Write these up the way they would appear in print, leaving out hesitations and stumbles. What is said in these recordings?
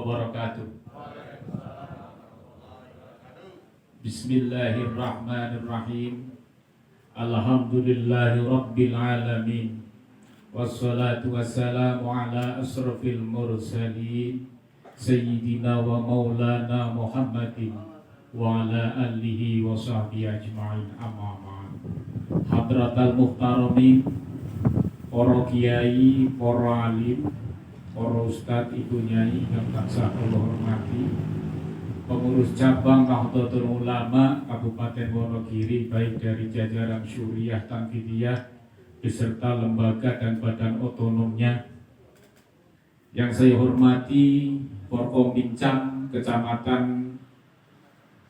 wabarakatuh. Bismillahirrahmanirrahim. Alhamdulillahi rabbil alamin. Wassalatu wassalamu ala asrafil mursalin Sayyidina wa maulana Muhammadin wa ala alihi wa sahbihi ajma'in, amma ba'd. Hadratal muhtaramin, para kiai, para alim, para ustadz, ibu nyai yang tansah kula hormati, pengurus cabang Nahdlatul Ulama Kabupaten Wonogiri, baik dari jajaran Syuriah Tanfidiyah beserta lembaga dan badan otonomnya. Yang saya hormati Forkomincaam Kecamatan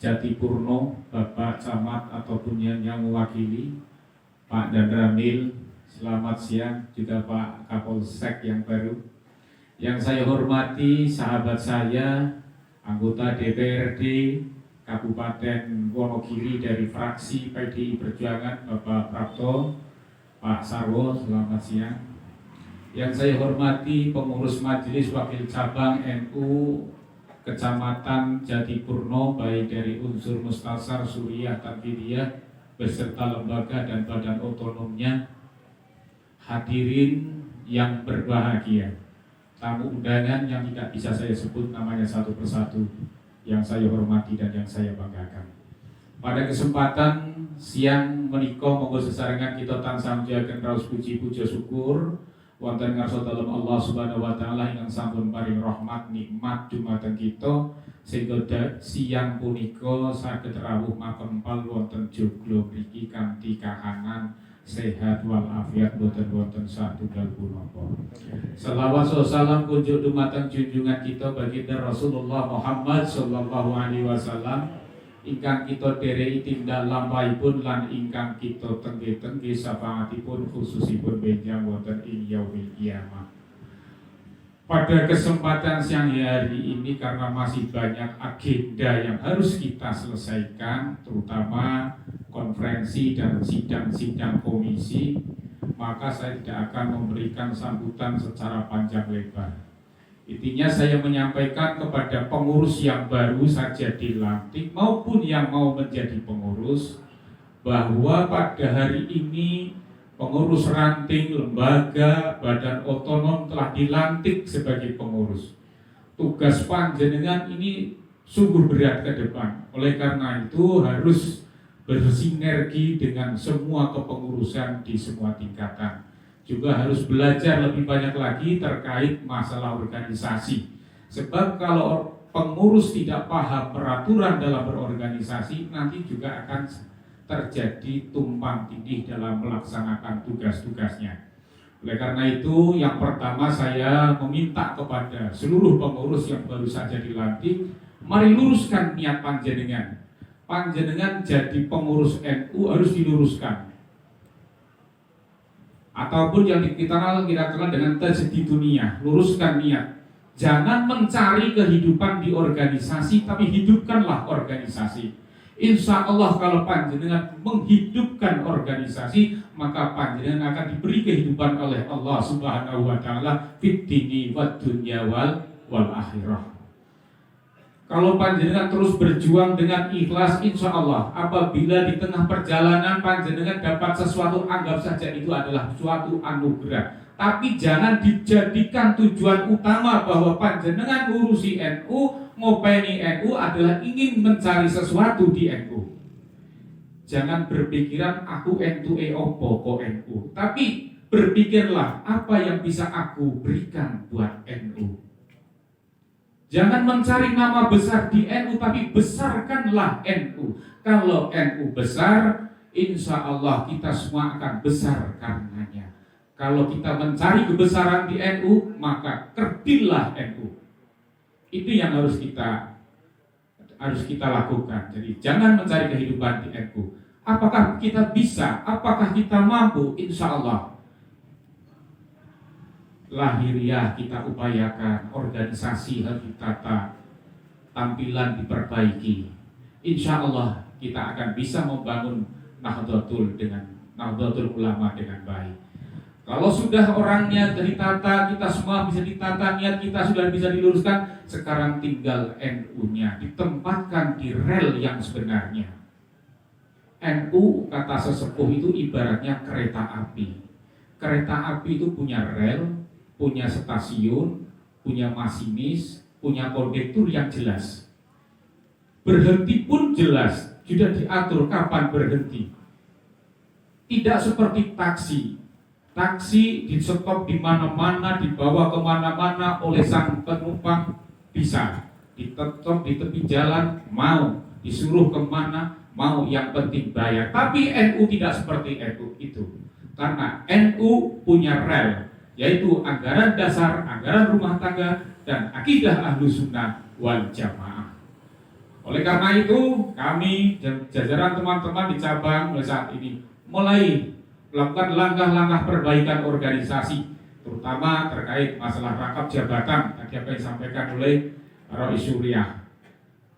Jatipurno, Bapak Camat ataupun yang mewakili, Pak Dandramil, selamat siang, juga Pak Kapolsek yang baru. Yang saya hormati sahabat saya, anggota DPRD Kabupaten Wonogiri dari fraksi PDI Perjuangan, Bapak Prapto, Pak Sarwo, selamat siang. Yang saya hormati pengurus Majelis Wakil Cabang NU Kecamatan Jatipurno, baik dari unsur Mustasar, Suriah, Tanfidiyah beserta lembaga dan badan otonomnya. Hadirin yang berbahagia, tamu undangan yang tidak bisa saya sebut namanya satu persatu, yang saya hormati dan yang saya banggakan. Pada kesempatan siang menika monggo sesarengan kita tansah mujahaken raos puji puja syukur wonten ngarsa dalem Allah Subhanahu wa taala ingkang sampun paring rahmat nikmat dumateng kita sehingga siang punika saged rawuh makempal wonten joglo mriki kanthi kahanan sehat wal afiat boten wonten satunggal punapa. Selawat salam kunjuk dumateng junjungan kita baginda Rasulullah Muhammad sallallahu alaihi wasallam ingkang kita dereki tindak lampahipun lan ingkang kita tengge-tengge syafaatipun khususipun benjang wonten ing yaumil kiamah. Pada kesempatan siang hari ini, karena masih banyak agenda yang harus kita selesaikan, terutama konferensi dan sidang-sidang komisi, maka saya tidak akan memberikan sambutan secara panjang lebar. Intinya saya menyampaikan kepada pengurus yang baru saja dilantik maupun yang mau menjadi pengurus, bahwa pada hari ini pengurus ranting lembaga badan otonom telah dilantik sebagai pengurus. Tugas panjenengan ini sungguh berat ke depan. Oleh karena itu harus bersinergi dengan semua kepengurusan di semua tingkatan. Juga harus belajar lebih banyak lagi terkait masalah organisasi. Sebab kalau pengurus tidak paham peraturan dalam berorganisasi, nanti juga akan terjadi tumpang tindih dalam melaksanakan tugas-tugasnya. Oleh karena itu, yang pertama saya meminta kepada seluruh pengurus yang baru saja dilantik, mari luruskan niat panjenengan. Panjenengan jadi pengurus NU harus diluruskan. Ataupun yang kita kenal dengan tajdid dunia, luruskan niat. Jangan mencari kehidupan di organisasi, tapi hidupkanlah organisasi. Insya Allah kalau panjenengan menghidupkan organisasi, maka panjenengan akan diberi kehidupan oleh Allah Subhanahu wa taala fid dini wad dunya wal akhirah. Kalau panjenengan terus berjuang dengan ikhlas, insya Allah apabila di tengah perjalanan panjenengan dapat sesuatu, anggap saja itu adalah suatu anugerah. Tapi jangan dijadikan tujuan utama bahwa panjenengan ngurusi NU, ngopeni NU adalah ingin mencari sesuatu di NU. Jangan berpikiran aku NU opo kok NU, tapi berpikirlah apa yang bisa aku berikan buat NU. Jangan mencari nama besar di NU, tapi besarkanlah NU. Kalau NU besar, insya Allah kita semua akan besar karenanya. Kalau kita mencari kebesaran di NU, maka kerdillah NU. Itu yang harus kita lakukan. Jadi jangan mencari kehidupan di NU. Apakah kita bisa? Apakah kita mampu? Insya Allah. Lahiriah kita upayakan, organisasi harus ditata, tampilan diperbaiki. Insya Allah kita akan bisa membangun Nahdlatul Ulama dengan baik. Kalau sudah orangnya ditata, kita semua bisa ditata, niat kita sudah bisa diluruskan, sekarang tinggal NU-nya ditempatkan di rel yang sebenarnya. NU, kata sesepuh itu ibaratnya kereta api. Kereta api itu punya rel, punya stasiun, punya masinis, punya kondektur yang jelas. Berhenti pun jelas, sudah diatur kapan berhenti. Tidak seperti taksi. Taksi di stop di mana-mana, dibawa kemana-mana oleh sang penumpang, bisa ditetap di tepi jalan, mau disuruh kemana, mau, yang penting bayar. Tapi NU tidak seperti itu, karena NU punya rel, yaitu anggaran dasar, anggaran rumah tangga, dan akidah Ahlus Sunnah wal Jamaah. Oleh karena itu, kami jajaran teman-teman di cabang mulai saat ini mulai melakukan langkah-langkah perbaikan organisasi, terutama terkait masalah rangkap jabatan tadi apa yang disampaikan oleh Rois Suriah.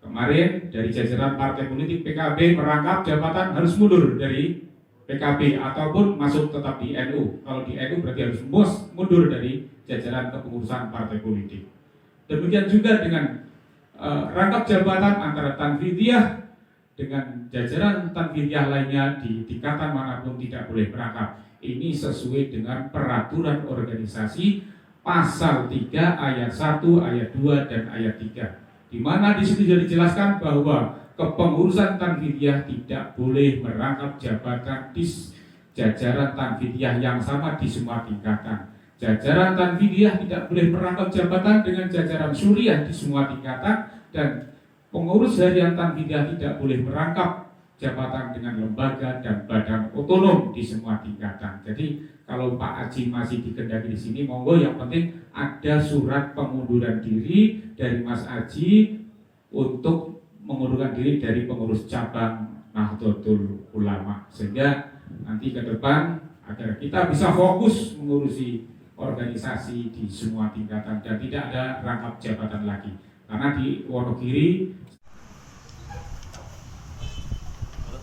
Kemarin dari jajaran partai politik PKB merangkap jabatan harus mundur dari PKB ataupun masuk tetap di NU. Kalau di NU berarti harus mundur dari jajaran kepengurusan partai politik. Demikian juga dengan rangkap jabatan antara Tanfidiyah dengan jajaran Tanfidiyah lainnya di tingkatan manapun tidak boleh merangkap. Ini sesuai dengan peraturan organisasi pasal 3 ayat 1, ayat 2 dan ayat 3. Di mana di situ sudah dijelaskan bahwa kepengurusan Tanfidiyah tidak boleh merangkap jabatan di jajaran Tanfidiyah yang sama di semua tingkatan. Jajaran Tanfidiyah tidak boleh merangkap jabatan dengan jajaran Suriah di semua tingkatan, dan pengurus harian Tanfidiyah tidak boleh merangkap jabatan dengan lembaga dan badan otonom di semua tingkatan. Jadi kalau Pak Aji masih dikendaki di sini, monggo, yang penting ada surat pengunduran diri dari Mas Aji untuk mengundurkan diri dari pengurus cabang Nahdlatul Ulama, sehingga nanti ke depan agar kita bisa fokus mengurusi organisasi di semua tingkatan dan tidak ada rangkap jabatan lagi. Karena di Wonogiri,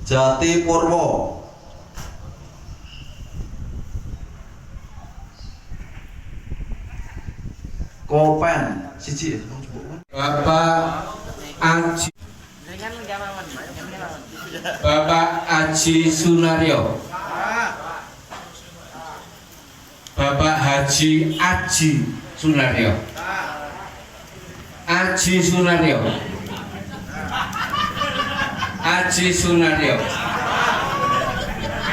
Jati Purwo, Kopen, siji, Bapak Aji, Bapak Aji Sunario, Bapak Haji Aji Sunario, Aji Sunario, Aji Sunario,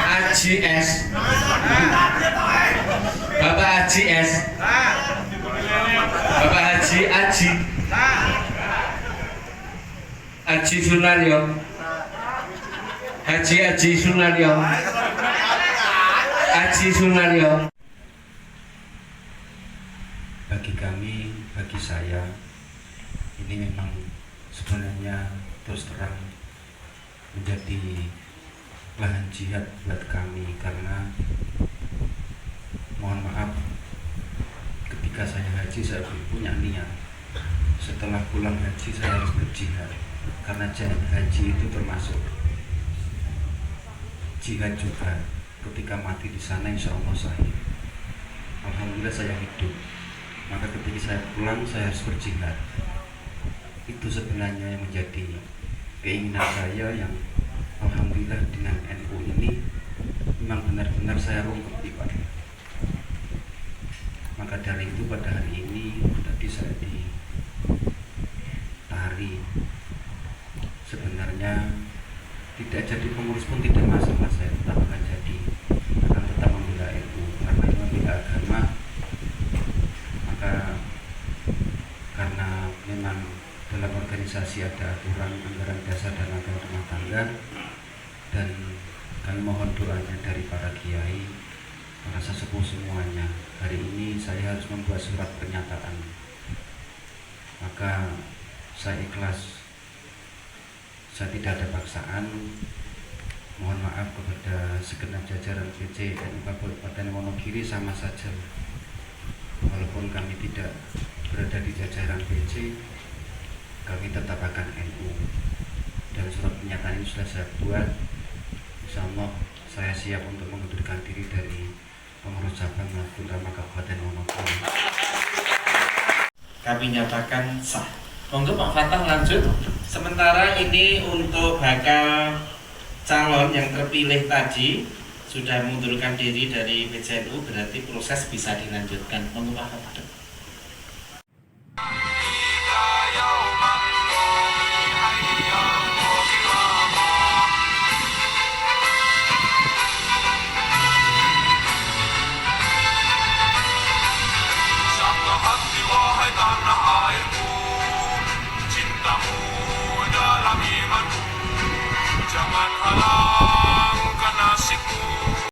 Aji S, Bapak Haji S, Bapak Haji Aji, Aji Sunario, Haji Aji Sunario, Aji Sunario. Bagi kami, bagi saya, ini memang sebenarnya terus terang menjadi lahan jihad buat kami, karena mohon maaf, ketika saya haji saya punya niat setelah pulang haji saya harus berjihad, karena haji itu termasuk jihad juga. Ketika mati di sana insya Allah sahih. Alhamdulillah saya hidup, maka ketika saya pulang saya harus berjihad. Itu sebenarnya yang menjadi keinginan saya, yang alhamdulillah dengan NU ini memang benar-benar saya rungkepi, Pak. Maka dari itu pada hari ini tadi saya ditari, sebenarnya tidak jadi pengurus pun tidak masalah, saya tetap akan tetap membela NU, karena itu membela agama. Maka karena memang dalam organisasi ada aturan anggaran dasar dan anggaran rumah tangga, dan kami mohon doanya dari para kiai, para sesepuh semuanya. Hari ini saya harus membuat surat pernyataan, maka saya ikhlas, saya tidak ada paksaan. Mohon maaf kepada segenap jajaran PC NU Kabupaten Wonogiri, sama saja walaupun kami tidak berada di jajaran PC, kami tetap akan NU, dan surat pernyataan ini sudah saya buat. Insya Allah saya siap untuk mengundurkan diri dari pengurus cabang maupun Utama Kabupaten Wonogiri. Kami nyatakan sah. Monggo Pak Fatah lanjut. Sementara ini untuk bakal calon yang terpilih tadi sudah mengundurkan diri dari PCNU, berarti proses bisa dilanjutkan. Monggo Pak Fatah.